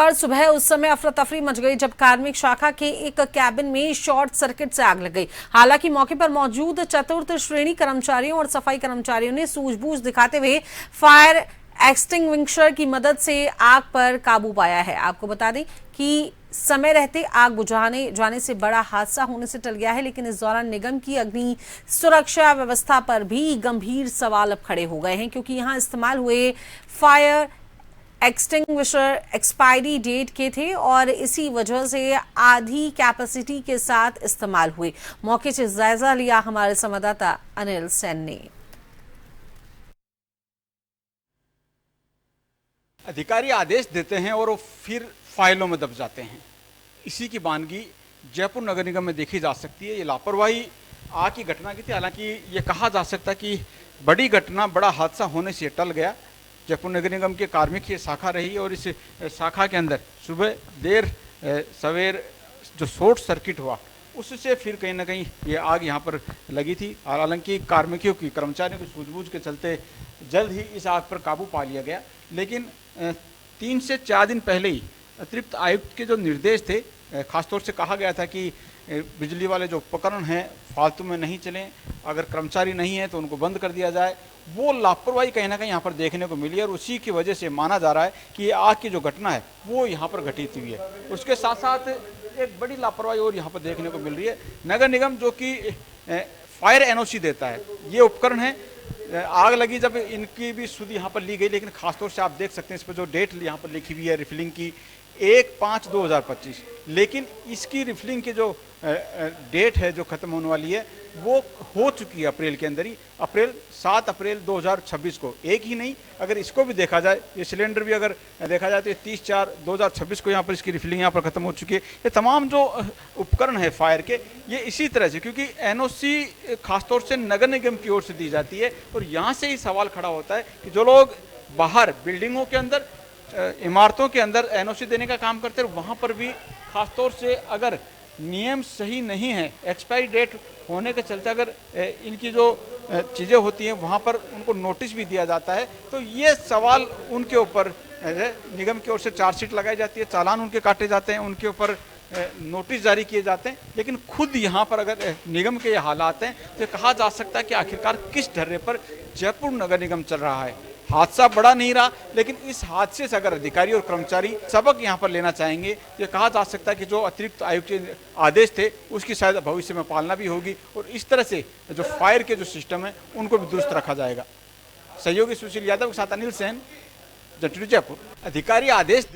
और सुबह उस समय अफरा तफरी मच गई जब कार्मिक शाखा के एक कैबिन में शॉर्ट सर्किट से आग लग गई। हालांकि मौके पर मौजूद चतुर्थ श्रेणी कर्मचारियों और सफाई कर्मचारियों ने सूझबूझ दिखाते हुए फायर एक्सटिंग्विशर की मदद से आग पर काबू पाया है। आपको बता दें कि समय रहते आग बुझाने जाने से बड़ा हादसा होने से टल गया है, लेकिन इस दौरान निगम की अग्नि सुरक्षा व्यवस्था पर भी गंभीर सवाल अब खड़े हो गए हैं, क्योंकि यहां इस्तेमाल हुए फायर एक्सटिंग्विशर एक्सपायरी डेट के थे और इसी वजह से आधी कैपेसिटी के साथ इस्तेमाल हुए। मौके से जायजा लिया हमारे संवाददाता अनिल सेन ने। अधिकारी आदेश देते हैं और वो फिर फाइलों में दब जाते हैं। इसी की वानगी जयपुर नगर निगम में देखी जा सकती है। ये लापरवाही आग की घटना की थी। हालांकि ये कहा जा सकता है कि बड़ी घटना, बड़ा हादसा होने से टल गया। जयपुर नगर निगम के कार्मिक ये शाखा रही और इस शाखा के अंदर सुबह देर सवेर जो शॉर्ट सर्किट हुआ उससे फिर कहीं ना कहीं ये आग यहाँ पर लगी थी। हालांकि कार्मिकों की, कर्मचारियों की सूझबूझ के चलते जल्द ही इस आग पर काबू पा लिया गया, लेकिन 3 से 4 दिन पहले ही अतिरिक्त आयुक्त के जो निर्देश थे, खासतौर से कहा गया था कि बिजली वाले जो उपकरण हैं फालतू में नहीं चलें, अगर कर्मचारी नहीं है तो उनको बंद कर दिया जाए। वो लापरवाही कहीं ना कहीं यहाँ पर देखने को मिली और उसी की वजह से माना जा रहा है कि ये आग की जो घटना है वो यहाँ पर घटित हुई है। उसके साथ साथ एक बड़ी लापरवाही और यहाँ पर देखने को मिल रही है। नगर निगम जो कि फायर एनओसी देता है, ये उपकरण है, आग लगी जब इनकी भी सुध यहाँ पर ली गई, लेकिन खासतौर से आप देख सकते हैं इस पर जो डेट यहाँ पर लिखी हुई है रिफिलिंग की 1/5/2025, लेकिन इसकी रिफिलिंग की जो डेट है जो खत्म होने वाली है वो हो चुकी है अप्रैल के अंदर ही, 7 अप्रैल 2026 को। एक ही नहीं, अगर इसको भी देखा जाए, ये सिलेंडर भी अगर देखा जाए तो 30/4/2026 को यहाँ पर इसकी रिफिलिंग यहाँ पर खत्म हो चुकी है। ये तमाम जो उपकरण है फायर के, ये इसी तरह से, क्योंकि एनओसी खासतौर से नगर निगम की ओर से दी जाती है और यहाँ से ही सवाल खड़ा होता है कि जो लोग बाहर बिल्डिंगों के अंदर, इमारतों के अंदर एनओसी देने का काम करते हैं, वहाँ पर भी खासतौर से अगर नियम सही नहीं है, एक्सपायरी डेट होने के चलते अगर इनकी जो चीज़ें होती हैं वहाँ पर उनको नोटिस भी दिया जाता है, तो ये सवाल उनके ऊपर निगम की ओर से चार्जशीट लगाई जाती है, चालान उनके काटे जाते हैं, उनके ऊपर नोटिस जारी किए जाते हैं। लेकिन खुद यहाँ पर अगर निगम के ये हालात हैं तो कहा जा सकता है कि आखिरकार किस ढर्रे पर जयपुर नगर निगम चल रहा है। हादसा बड़ा नहीं रहा, लेकिन इस हादसे से अगर अधिकारी और कर्मचारी सबक यहाँ पर लेना चाहेंगे तो कहा जा सकता है कि जो अतिरिक्त आयुक्त के आदेश थे उसकी शायद भविष्य में पालना भी होगी और इस तरह से जो फायर के जो सिस्टम है उनको भी दुरुस्त रखा जाएगा। सहयोगी सुशील यादव के साथ अनिल सेन, जयपुर। अधिकारी आदेश